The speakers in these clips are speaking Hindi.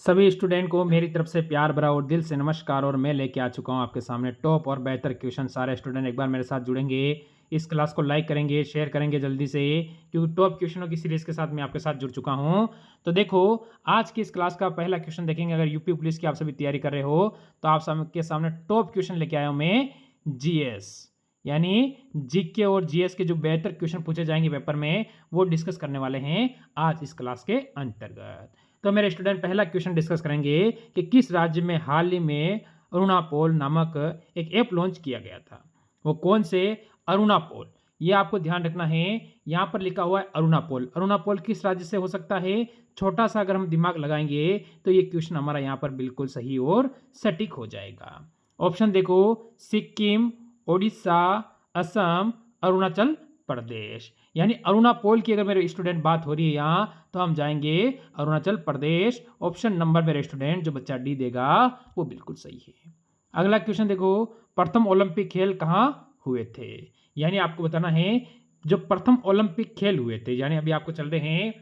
सभी स्टूडेंट को मेरी तरफ से प्यार भरा और दिल से नमस्कार। और मैं लेके आ चुका हूँ आपके सामने टॉप और बेहतर क्वेश्चन। सारे स्टूडेंट एक बार मेरे साथ जुड़ेंगे, इस क्लास को लाइक करेंगे, शेयर करेंगे जल्दी से, क्योंकि टॉप क्वेश्चनों की सीरीज के साथ मैं आपके साथ जुड़ चुका हूँ। तो देखो, आज की इस क्लास का पहला क्वेश्चन देखेंगे। अगर यूपी पुलिस की आप सभी तैयारी कर रहे हो तो आप सबके सामने टॉप क्वेश्चन लेके आया हूँ मैं, जीएस यानी जीके और जीएस के जो बेहतर क्वेश्चन पूछे जाएंगे पेपर में, वो डिस्कस करने वाले हैं आज इस क्लास के अंतर्गत। तो मेरे स्टूडेंट, पहला क्वेश्चन डिस्कस करेंगे कि किस राज्य में हाल ही में अरुणापोल नामक एक ऐप लॉन्च किया गया था। वो कौन से? अरुणापोल। ये आपको ध्यान रखना है, यहाँ पर लिखा हुआ है अरुणापोल। अरुणापोल किस राज्य से हो सकता है? छोटा सा अगर हम दिमाग लगाएंगे तो ये क्वेश्चन हमारा यहाँ पर बिल्कुल सही और सटीक हो जाएगा। ऑप्शन देखो, सिक्किम, ओडिशा, असम, अरुणाचल प्रदेश। यानी अरुणापोल की अगर मेरे स्टूडेंट बात हो रही है यहाँ, तो हम जाएंगे अरुणाचल प्रदेश। ऑप्शन नंबर मेरे स्टूडेंट जो बच्चा डी देगा वो बिल्कुल सही है। अगला क्वेश्चन देखो, प्रथम ओलंपिक खेल कहाँ हुए थे? यानी आपको बताना है जो प्रथम ओलंपिक खेल हुए थे, यानी अभी आपको चल रहे हैं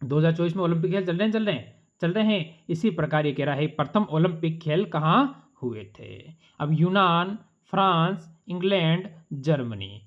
2024 में ओलंपिक खेल चल रहे हैं। इसी प्रकार ये कह रहा है प्रथम ओलंपिक खेल कहाँ हुए थे। अब यूनान, फ्रांस, इंग्लैंड, जर्मनी।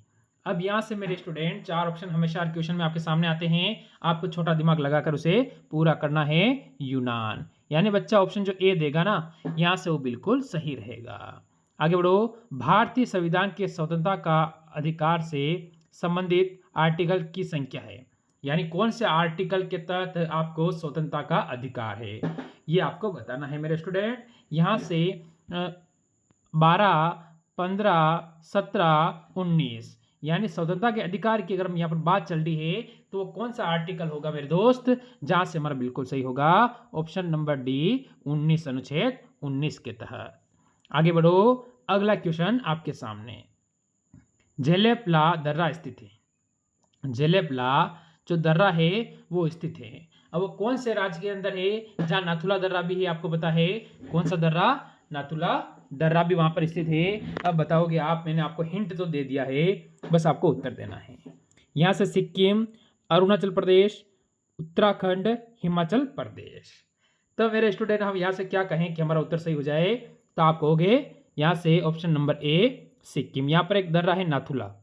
अब यहाँ से मेरे स्टूडेंट चार ऑप्शन हमेशा क्वेश्चन में आपके सामने आते हैं, आपको छोटा दिमाग लगाकर उसे पूरा करना है। यूनान, यानी बच्चा ऑप्शन जो ए देगा ना, यहाँ से वो बिल्कुल सही रहेगा। आगे बढ़ो, भारतीय संविधान के स्वतंत्रता का अधिकार से संबंधित आर्टिकल की संख्या है। यानी कौन से आर्टिकल के तहत आपको स्वतंत्रता का अधिकार है, ये आपको बताना है मेरे स्टूडेंट। यहाँ से 12, 15, 17, 19, यानी स्वतंत्रता के अधिकार की अगर हम यहाँ पर बात चल रही है तो वो कौन सा आर्टिकल होगा मेरे दोस्त, जहां से हमारा बिल्कुल सही होगा ऑप्शन नंबर डी, 19 अनुच्छेद 19 के तहत। आगे बढ़ो, अगला क्वेश्चन आपके सामने। झेलेपला दर्रा स्थित है। झेलेपला जो दर्रा है वो स्थित है। अब वो कौन से राज्य के अंदर है? जहां नाथुला दर्रा भी है, आपको पता है कौन सा दर्रा? नाथुला दर्रा भी वहां पर स्थित है। अब बताओगे आप, मैंने आपको हिंट तो दे दिया है, बस आपको उत्तर देना है। यहां से सिक्किम, अरुणाचल प्रदेश, उत्तराखंड, हिमाचल प्रदेश। तो मेरे स्टूडेंट, हम यहाँ से क्या कहें कि हमारा उत्तर सही हो जाए, तो आप कहोगे यहाँ से ऑप्शन नंबर ए, सिक्किम। यहाँ पर एक दर्रा है नाथुला,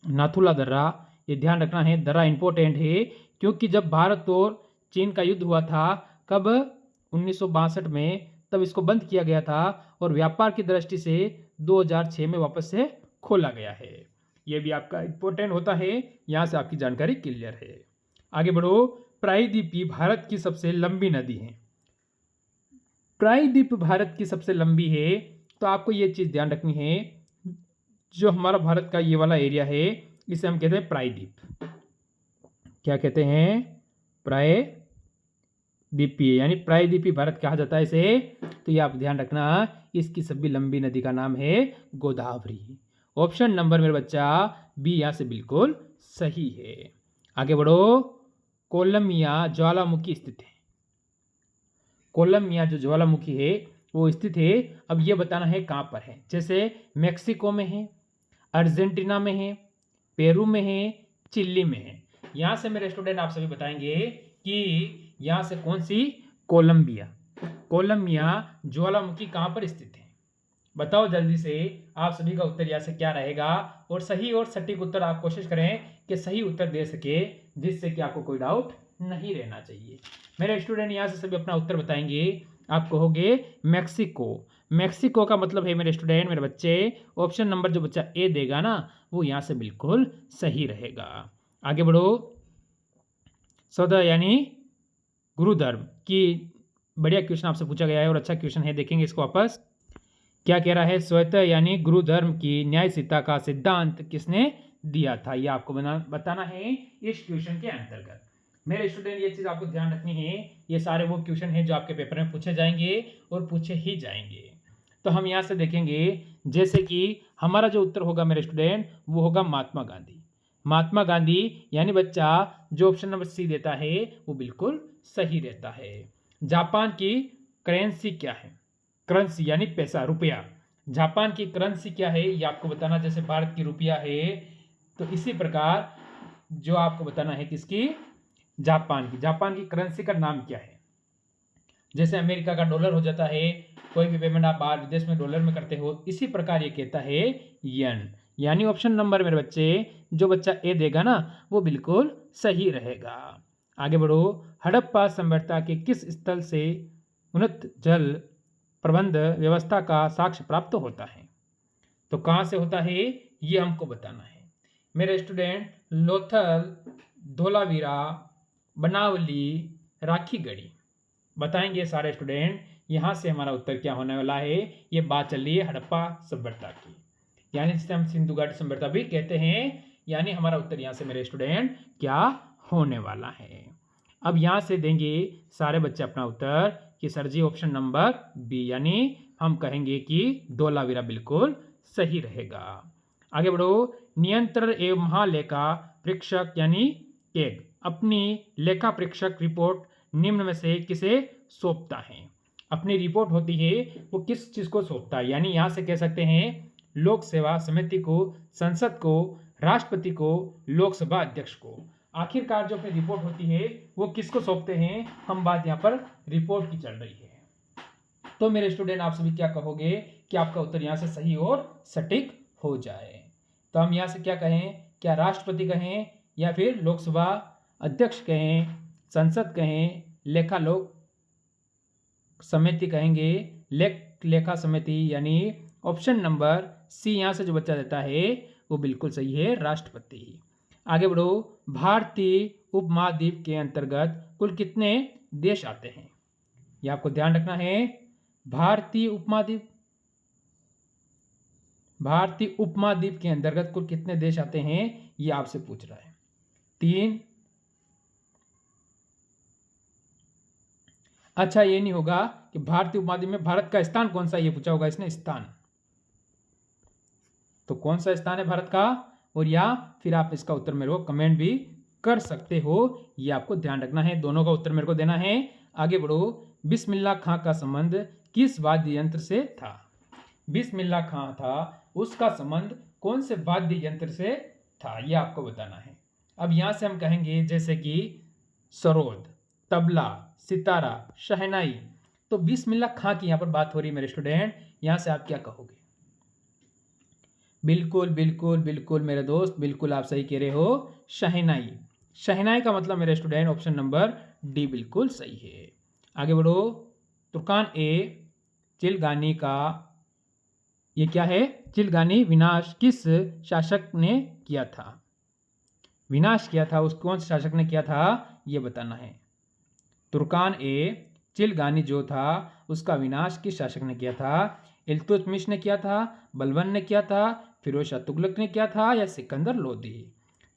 नाथुला दर्रा। ये ध्यान रखना है, दर्रा इंपॉर्टेंट है, क्योंकि जब भारत और चीन का युद्ध हुआ था, कब? 1962 में, तब इसको बंद किया गया था और व्यापार की दृष्टि से 2006 में वापस से खोला गया है। ये भी आपका इंपॉर्टेंट होता है, यहाँ से आपकी जानकारी क्लियर है। आगे बढ़ो, प्रायद्वीपी भारत की सबसे लंबी नदी है। प्रायद्वीप भारत की सबसे लंबी है, तो आपको ये चीज ध्यान रखनी है, जो हमारा भारत का ये वाला एरिया है इसे हम कहते हैं प्रायद्वीप। क्या कहते हैं? प्रायद्वीपीय, यानी प्रायद्वीपी भारत कहा जाता है इसे। तो ये आप ध्यान रखना, इसकी सभी लंबी नदी का नाम है गोदावरी। ऑप्शन नंबर मेरे बच्चा बी यहाँ से बिल्कुल सही है। आगे बढ़ो, कोलंबिया ज्वालामुखी स्थित है। कोलंबिया जो ज्वालामुखी है वो स्थित है। अब ये बताना है कहाँ पर है। जैसे मेक्सिको में है, अर्जेंटीना में है, पेरू में है, चिली में है। यहाँ से मेरे स्टूडेंट आप सभी बताएंगे कि यहाँ से कौन सी? कोलंबिया। कोलंबिया ज्वालामुखी कहाँ पर स्थित है? बताओ जल्दी से, आप सभी का उत्तर यहाँ से क्या रहेगा। और सही और सटीक उत्तर आप कोशिश करें कि सही उत्तर दे सके, जिससे कि आपको कोई डाउट नहीं रहना चाहिए। मेरे स्टूडेंट यहाँ से सभी अपना उत्तर बताएंगे। आप कहोगे मैक्सिको। मैक्सिको का मतलब है मेरे स्टूडेंट, मेरे बच्चे, ऑप्शन नंबर जो बच्चा ए देगा ना, वो यहाँ से बिल्कुल सही रहेगा। आगे बढ़ो, सौदा यानी गुरु धर्म की बढ़िया क्वेश्चन आपसे पूछा गया है और अच्छा क्वेश्चन है, देखेंगे इसको वापस। क्या कह रहा है? स्वतः यानी गुरु धर्म की न्यायशीलता का सिद्धांत किसने दिया था? यह आपको बताना है इस क्वेश्चन के अंतर्गत। मेरे स्टूडेंट, ये चीज आपको ध्यान रखनी है, ये सारे वो क्वेश्चन हैं जो आपके पेपर में पूछे जाएंगे और पूछे ही जाएंगे। तो हम यहाँ से देखेंगे, जैसे कि हमारा जो उत्तर होगा मेरे स्टूडेंट, वो होगा महात्मा गांधी। महात्मा गांधी, यानी बच्चा जो ऑप्शन नंबर सी देता है वो बिल्कुल सही रहता है। जापान की करेंसी क्या है? करेंसी यानी पैसा, रुपया। जापान की करेंसी क्या है ये आपको बताना। जैसे भारत की रुपया है, तो इसी प्रकार जो आपको बताना है किसकी? जापान की करेंसी का नाम क्या है? जैसे अमेरिका का डॉलर हो जाता है, कोई भी पेमेंट आप बाहर विदेश में डॉलर में करते हो, इसी प्रकार ये कहता है यन। यानी ऑप्शन नंबर मेरे बच्चे, जो बच्चा ए देगा ना वो बिल्कुल सही रहेगा। आगे बढ़ो। हड़प्पा सभ्यता के किस स्थल से उन्नत जल प्रबंध व्यवस्था का साक्ष्य प्राप्त होता है? तो कहाँ से होता है ये हमको बताना है मेरे स्टूडेंट। लोथल, धोलावीरा, बनावली, राखीगढ़ी, बताएंगे सारे स्टूडेंट। यहाँ से हमारा उत्तर क्या होने वाला है? ये बात चल रही है हड़प्पा सभ्यता की, यानी जिसे हम सिंधु घाटी सभ्यता भी कहते हैं। यानी हमारा उत्तर यहाँ से मेरे स्टूडेंट क्या होने वाला है? अब यहाँ से देंगे सारे बच्चे अपना उत्तर कि सर जी ऑप्शन नंबर बी, यानी हम कहेंगे कि धोलावीरा बिल्कुल सही रहेगा। आगे बढ़ो। नियंत्रण एवं महालेखा परीक्षक यानी केग अपनी लेखा परीक्षक रिपोर्ट निम्न में से किसे सौंपता है? अपनी रिपोर्ट होती है वो किस चीज को सौंपता है? यानी यहां से कह सकते हैं लोक सेवा समिति को, संसद को, राष्ट्रपति को, लोकसभा अध्यक्ष को। आखिरकार जो अपनी रिपोर्ट होती है वो किसको सौंपते हैं? हम बात यहाँ पर रिपोर्ट की चल रही है। तो मेरे स्टूडेंट आप सभी क्या कहोगे कि आपका उत्तर यहाँ से सही और सटीक हो जाए? तो हम यहाँ से क्या कहें? क्या राष्ट्रपति कहें या फिर लोकसभा अध्यक्ष कहें, संसद कहें, लेखा लोक समिति कहेंगे, लेखा समिति, यानी ऑप्शन नंबर सी यहाँ से जो बच्चा देता है वो बिल्कुल सही है, राष्ट्रपति। आगे बढ़ो। भारतीय उपमहाद्वीप के अंतर्गत कुल कितने देश आते हैं? ये आपको ध्यान रखना है। भारतीय उपमहाद्वीप के अंतर्गत कुल कितने देश आते हैं ये आपसे पूछ रहा है। 3। अच्छा, ये नहीं होगा कि भारतीय उपमहाद्वीप में भारत का स्थान कौन सा, ये पूछा होगा इसने स्थान। तो कौन सा स्थान है भारत का? और या फिर आप इसका उत्तर मेरे को कमेंट भी कर सकते हो, ये आपको ध्यान रखना है। दोनों का उत्तर मेरे को देना है। आगे बढ़ो। बिस्मिल्लाह खां का संबंध किस वाद्य यंत्र से था? बिस्मिल्लाह खां था, उसका संबंध कौन से वाद्य यंत्र से था, यह आपको बताना है। अब यहां से हम कहेंगे जैसे कि सरोद, तबला, सितारा, शहनाई। तो बिस्मिल्लाह खां की यहां पर बात हो रही है मेरे स्टूडेंट। यहां से आप क्या कहोगे? बिल्कुल बिल्कुल बिल्कुल मेरे दोस्त, बिल्कुल आप सही कह रहे हो, शहनाई। शहनाई का मतलब मेरे स्टूडेंट ऑप्शन नंबर डी बिल्कुल सही है। आगे बढ़ो। तुर्कान ए चिलगानी का, ये क्या है? चिलगानी विनाश किस शासक ने किया था? विनाश किया था उस कौन से शासक ने किया था ये बताना है। तुर्कान ए चिलगानी जो था उसका विनाश किस शासक ने किया था? इल्तुतमिश ने किया था, बलबन ने किया था, फिरोज शाह तुगलक ने किया था, या सिकंदर लोदी?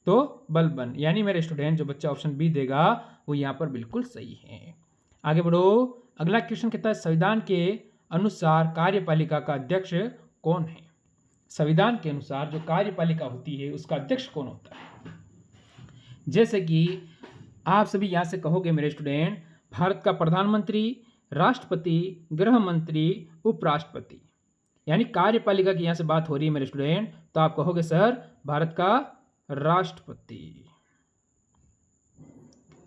तो बलबन, यानी मेरे स्टूडेंट जो बच्चा ऑप्शन बी देगा वो यहाँ पर बिल्कुल सही है। आगे बढ़ो। अगला क्वेश्चन कहता है संविधान के अनुसार कार्यपालिका का अध्यक्ष कौन है? संविधान के अनुसार जो कार्यपालिका होती है उसका अध्यक्ष कौन होता है? जैसे कि आप सभी यहां से कहोगे मेरे स्टूडेंट, भारत का प्रधानमंत्री, राष्ट्रपति, गृह मंत्री, उपराष्ट्रपति, यानी कार्यपालिका की यहां से बात हो रही है मेरे स्टूडेंट। तो आप कहोगे सर भारत का राष्ट्रपति।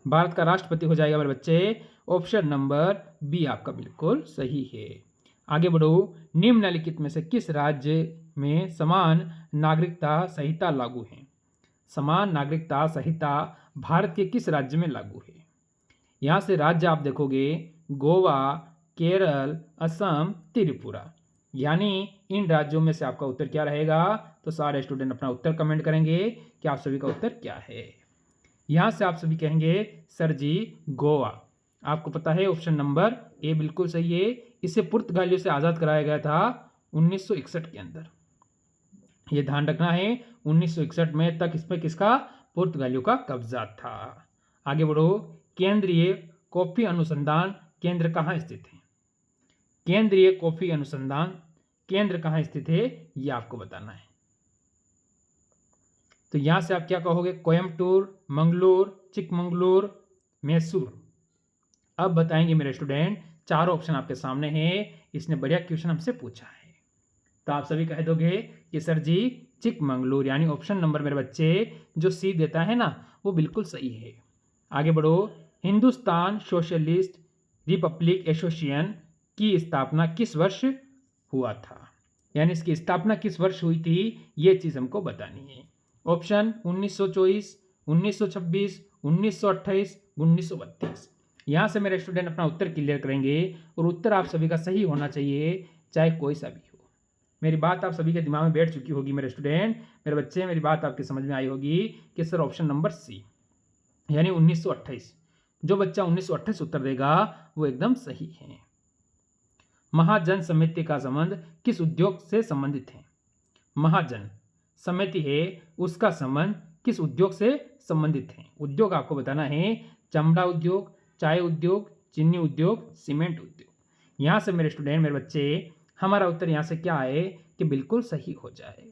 भारत का राष्ट्रपति हो जाएगा मेरे बच्चे, ऑप्शन नंबर बी आपका बिल्कुल सही है। आगे बढ़ो। निम्नलिखित में से किस राज्य में समान नागरिकता संहिता लागू है? समान नागरिकता संहिता भारत के किस राज्य में लागू है? यहां से राज्य आप देखोगे गोवा, केरल, असम, त्रिपुरा, यानी इन राज्यों में से आपका उत्तर क्या रहेगा? तो सारे स्टूडेंट अपना उत्तर कमेंट करेंगे कि आप सभी का उत्तर क्या है। यहां से आप सभी कहेंगे सर जी गोवा। आपको पता है ऑप्शन नंबर ए बिल्कुल सही है। इसे पुर्तगालियों से आज़ाद कराया गया था 1961 के अंदर। ये ध्यान रखना है 1961 में तक इस पर किसका? पुर्तगालियों का कब्जा था। आगे बढ़ो। केंद्रीय कॉफी अनुसंधान केंद्र कहाँ स्थित है? केंद्रीय कॉफी अनुसंधान केंद्र कहाँ स्थित है ये आपको बताना है। तो यहां से आप क्या कहोगे? कोयम्बटूर, मंगलूर, चिकमंगलूर, मैसूर। अब बताएंगे मेरे स्टूडेंट, चारों ऑप्शन आपके सामने हैं। इसने बढ़िया क्वेश्चन हमसे पूछा है, तो आप सभी कह दोगे कि सर जी चिकमंगलूर, यानी ऑप्शन नंबर मेरे बच्चे जो सी देता है ना वो बिल्कुल सही है। आगे बढ़ो। हिंदुस्तान सोशलिस्ट रिपब्लिक एसोसिएशन की स्थापना किस वर्ष हुआ था, यानी इसकी स्थापना किस वर्ष हुई थी, ये चीज़ हमको बतानी है। ऑप्शन 1924, 1926, 1928, 1932। यहाँ से मेरे स्टूडेंट अपना उत्तर क्लियर करेंगे और उत्तर आप सभी का सही होना चाहिए, चाहे कोई सा भी हो। मेरी बात आप सभी के दिमाग में बैठ चुकी होगी मेरे स्टूडेंट, मेरे बच्चे, मेरी बात आपके समझ में आई होगी कि सर ऑप्शन नंबर सी यानी 1928। जो बच्चा 1928 उत्तर देगा वो एकदम सही है। महाजन समिति का संबंध किस उद्योग से संबंधित है? महाजन समिति है उसका संबंध किस उद्योग से संबंधित है? उद्योग आपको बताना है, चमड़ा उद्योग, चाय उद्योग, चीनी उद्योग, सीमेंट उद्योग। यहाँ से मेरे स्टूडेंट, मेरे बच्चे, हमारा उत्तर यहाँ से क्या है कि बिल्कुल सही हो जाए।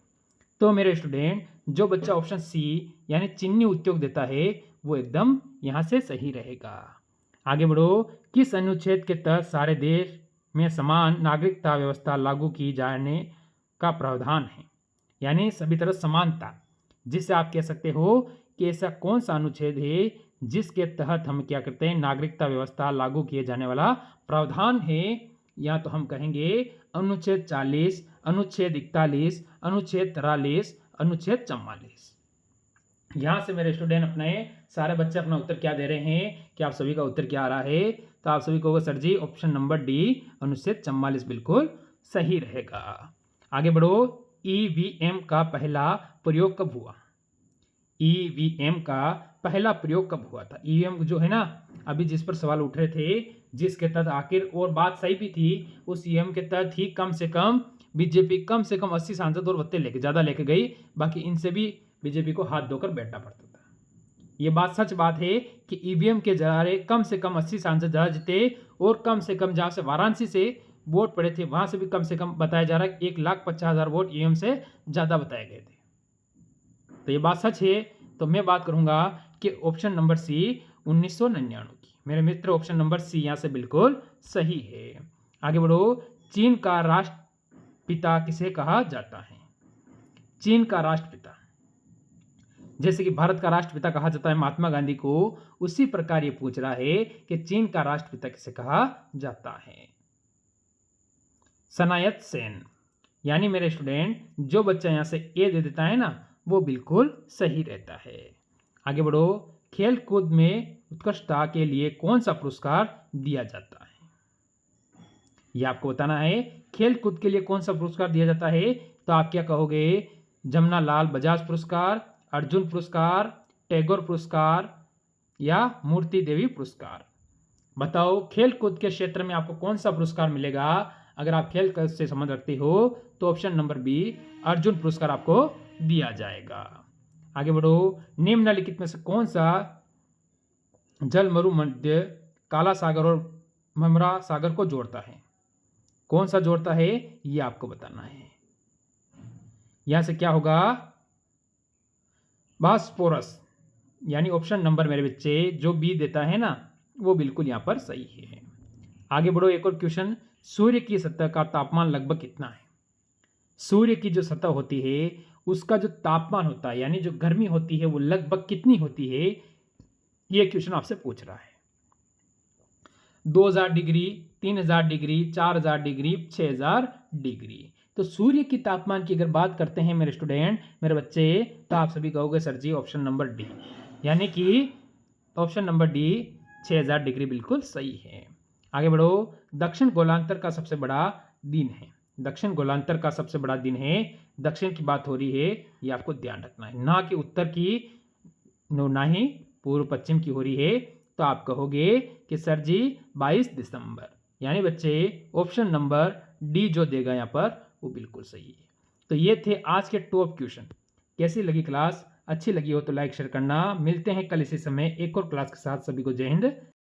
तो मेरे स्टूडेंट, जो बच्चा ऑप्शन सी यानी चीनी उद्योग देता है वो एकदम यहाँ से सही रहेगा। आगे बढ़ो। किस अनुच्छेद के तहत सारे देश में समान नागरिकता व्यवस्था लागू की जाने का प्रावधान है, यानी सभी तरह समानता, जिससे आप कह सकते हो कि ऐसा कौन सा अनुच्छेद है जिसके तहत हम क्या करते हैं, नागरिकता व्यवस्था लागू किए जाने वाला प्रावधान है। या तो हम कहेंगे अनुच्छेद 40, अनुच्छेद 41, अनुच्छेद 43, अनुच्छेद 44। यहाँ से मेरे स्टूडेंट अपने सारे बच्चे अपना उत्तर क्या दे रहे हैं कि आप सभी का उत्तर क्या आ रहा है? तो आप सभी को सर जी ऑप्शन नंबर डी अनुच्छेद 44 बिल्कुल सही रहेगा। आगे बढ़ो। ईवीएम का पहला प्रयोग कब हुआ? ईवीएम का पहला प्रयोग कब हुआ था? ईवीएम जो है ना, अभी जिस पर सवाल उठ रहे थे, जिसके तहत आखिर, और बात सही भी थी, उस ईवीएम के तहत ही कम से कम बीजेपी कम से कम 80 सांसद और वत्ते लेके ज़्यादा लेके गई, बाकी इनसे भी बीजेपी को हाथ धोकर बैठना पड़ता था। ये बात सच बात है कि ईवीएम के जरिए कम से कम 80 सांसद ज़्यादा जीते, और कम से कम जहाँ से वाराणसी से वोट पड़े थे वहाँ से भी कम से कम बताया जा रहा है 1,50,000 वोट ईवीएम से ज़्यादा बताए गए थे। तो ये बात सच है। तो मैं बात करूँगा कि ऑप्शन नंबर सी 1999 की। मेरे मित्र, ऑप्शन नंबर सी यहाँ से बिल्कुल सही है। आगे बढ़ो। चीन का राष्ट्रपिता किसे कहा जाता है? चीन का राष्ट्रपिता, जैसे कि भारत का राष्ट्रपिता कहा जाता है महात्मा गांधी को, उसी प्रकार ये पूछ रहा है कि चीन का राष्ट्रपिता किसे कहा जाता है? सनायत सेन। यानी मेरे स्टूडेंट, जो बच्चा यहाँ से ए दे देता है ना, वो बिल्कुल सही रहता है। आगे बढ़ो। खेल कूद में उत्कृष्टता के लिए कौन सा पुरस्कार दिया जाता है? ये आपको बताना है। खेल कूद के लिए कौन सा पुरस्कार दिया जाता है? तो आप क्या कहोगे? जमनालाल बजाज पुरस्कार, अर्जुन पुरस्कार, टैगोर पुरस्कार या मूर्ति देवी पुरस्कार। बताओ, खेल कूद के क्षेत्र में आपको कौन सा पुरस्कार मिलेगा? अगर आप खेल कूद से संबंध रखते हो तो ऑप्शन नंबर बी अर्जुन पुरस्कार आपको दिया जाएगा। आगे बढ़ो। निम्नलिखित में से कौन सा जल मरु मध्य काला सागर और ममरा सागर को जोड़ता है? कौन सा जोड़ता है ये आपको बताना है। यहां से क्या होगा? बॉस्फोरस, यानी ऑप्शन नंबर मेरे बच्चे जो बी देता है ना, वो बिल्कुल यहां पर सही है। आगे बढ़ो। एक और क्वेश्चन। सूर्य की सतह का तापमान लगभग कितना है? सूर्य की जो सतह होती है उसका जो तापमान होता है, यानी जो गर्मी होती है, वो लगभग कितनी होती है? ये क्वेश्चन आपसे पूछ रहा है। 2000 डिग्री, 3000 डिग्री, 4000 डिग्री, 6000 डिग्री। तो सूर्य की तापमान की अगर बात करते हैं मेरे स्टूडेंट, मेरे बच्चे, तो आप सभी कहोगे सर जी ऑप्शन नंबर डी, यानी कि ऑप्शन नंबर डी 6000 डिग्री बिल्कुल सही है। आगे बढ़ो। दक्षिण गोलांतर का सबसे बड़ा दिन है। दक्षिण गोलांतर का सबसे बड़ा दिन है, दक्षिण की बात हो रही है, ये आपको ध्यान रखना है, ना कि उत्तर की, ना ही पूर्व पश्चिम की हो रही है। तो आप कहोगे कि सर जी 22 दिसंबर, यानी बच्चे ऑप्शन नंबर डी जो देगा यहाँ पर वो बिल्कुल सही है। तो ये थे आज के टॉप क्वेश्चन। कैसी लगी क्लास? अच्छी लगी हो तो लाइक शेयर करना। मिलते हैं कल इसी समय एक और क्लास के साथ। सभी को जय हिंद।